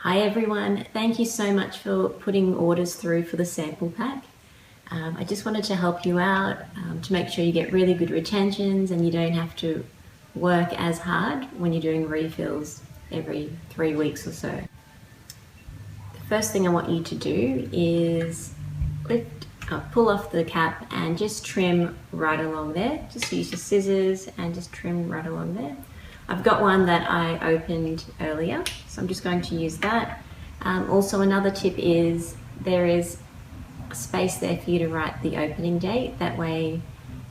Hi everyone, thank you so much for putting orders through for the sample pack. I just wanted to help you out to make sure you get really good retentions and you don't have to work as hard when you're doing refills every 3 weeks or so. The first thing I want you to do is pull off the cap and just trim right along there. Just use your scissors and just trim right along there. I've got one that I opened earlier, so I'm just going to use that. Also, another tip is there is a space there for you to write the opening date. That way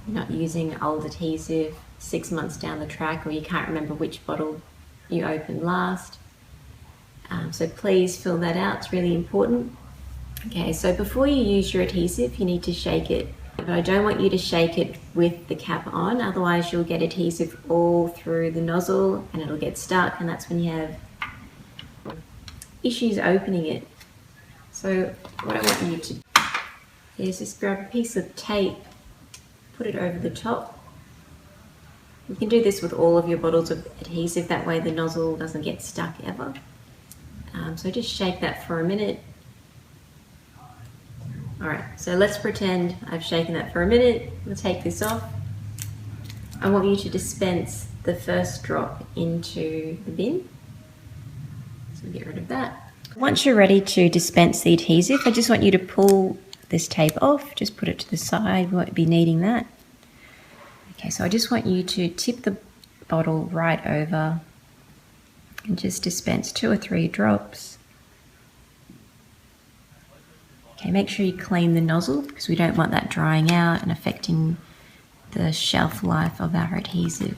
you're not using old adhesive 6 months down the track, or you can't remember which bottle you opened last. So please fill that out, it's really important. Okay, so before you use your adhesive, you need to shake it. But I don't want you to shake it with the cap on, otherwise you'll get adhesive all through the nozzle and it'll get stuck, and that's when you have issues opening it. So what I want you to do is just grab a piece of tape, put it over the top. You can do this with all of your bottles of adhesive, that way the nozzle doesn't get stuck ever. So just shake that for a minute. Alright, so let's pretend I've shaken that for a minute. We'll take this off. I want you to dispense the first drop into the bin. So get rid of that. Once you're ready to dispense the adhesive, I just want you to pull this tape off. Just put it to the side, you won't be needing that. Okay, so I just want you to tip the bottle right over and just dispense 2 or 3 drops. Okay, make sure you clean the nozzle because we don't want that drying out and affecting the shelf life of our adhesive.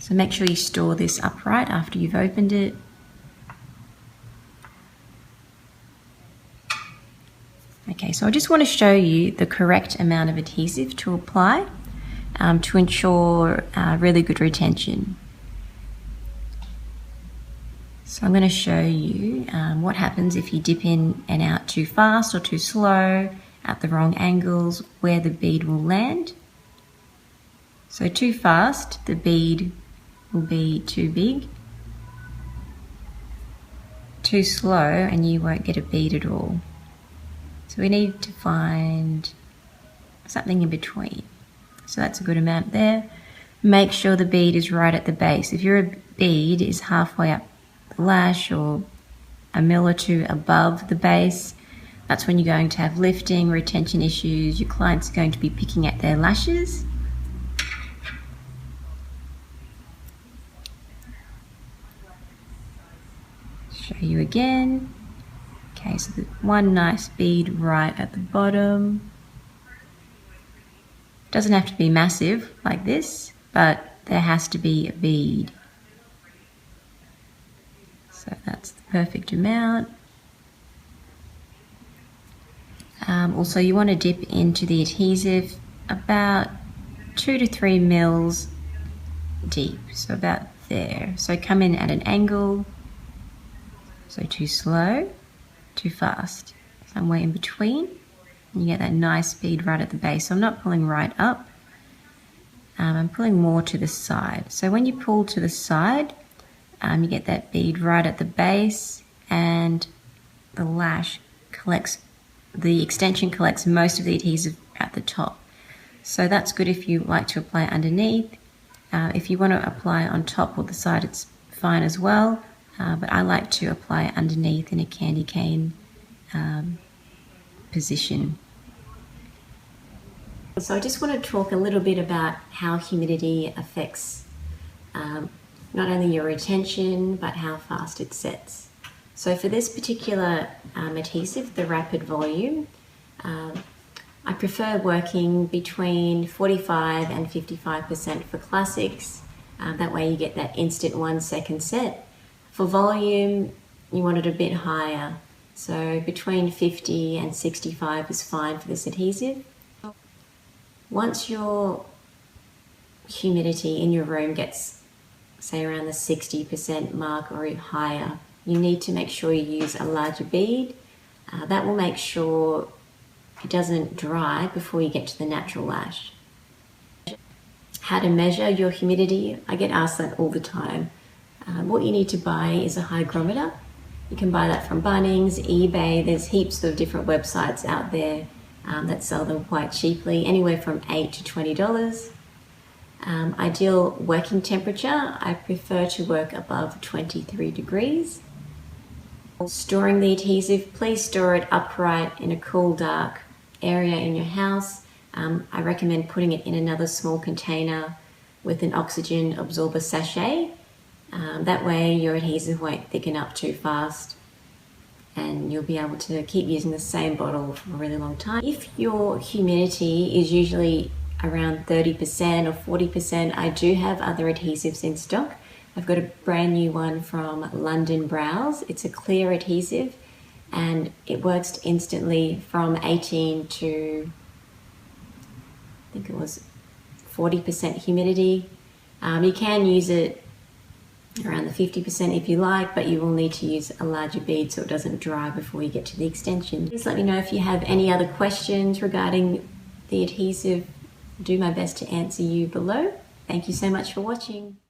So make sure you store this upright after you've opened it. Okay, so I just want to show you the correct amount of adhesive to apply to ensure really good retention. So I'm going to show you what happens if you dip in and out too fast or too slow, at the wrong angles, where the bead will land. So too fast, the bead will be too big. Too slow and you won't get a bead at all. So we need to find something in between. So that's a good amount there. Make sure the bead is right at the base. If your bead is halfway up the lash or a mil or two above the base, that's when you're going to have lifting, retention issues. Your client's going to be picking at their lashes. Show you again. Okay, so the one nice bead right at the bottom. Doesn't have to be massive like this, but there has to be a bead. So that's the perfect amount. Also, you want to dip into the adhesive about 2 to 3 mils deep, so about there. So come in at an angle, so too slow, too fast, somewhere in between. You get that nice bead right at the base. So I'm not pulling right up, I'm pulling more to the side. So when you pull to the side, you get that bead right at the base, and the lash collects, the extension collects most of the adhesive at the top. So that's good if you like to apply underneath. If you want to apply on top or the side, it's fine as well. But I like to apply underneath in a candy cane position. So I just want to talk a little bit about how humidity affects not only your retention, but how fast it sets. So for this particular adhesive, the Rapid Volume, I prefer working between 45 and 55% for classics. That way you get that instant 1 second set. For volume, you want it a bit higher. So between 50 and 65 is fine for this adhesive. Once your humidity in your room gets, say, around the 60% mark or higher, you need to make sure you use a larger bead. That will make sure it doesn't dry before you get to the natural lash. How to measure your humidity? I get asked that all the time. what you need to buy is a hygrometer. You can buy that from Bunnings, eBay. There's heaps of different websites out there that sell them quite cheaply, anywhere from $8 to $20. Ideal working temperature, I prefer to work above 23 degrees. Storing the adhesive, please store it upright in a cool, dark area in your house. I recommend putting it in another small container with an oxygen absorber sachet. That way your adhesive won't thicken up too fast and you'll be able to keep using the same bottle for a really long time. If your humidity is usually around 30% or 40%, I do have other adhesives in stock. I've got a brand new one from London Brows. It's a clear adhesive and it works instantly from 18 to, I think it was 40% humidity. You can use it around the 50% if you like, but you will need to use a larger bead so it doesn't dry before you get to the extension. Please let me know if you have any other questions regarding the adhesive. I'll do my best to answer you below. Thank you so much for watching.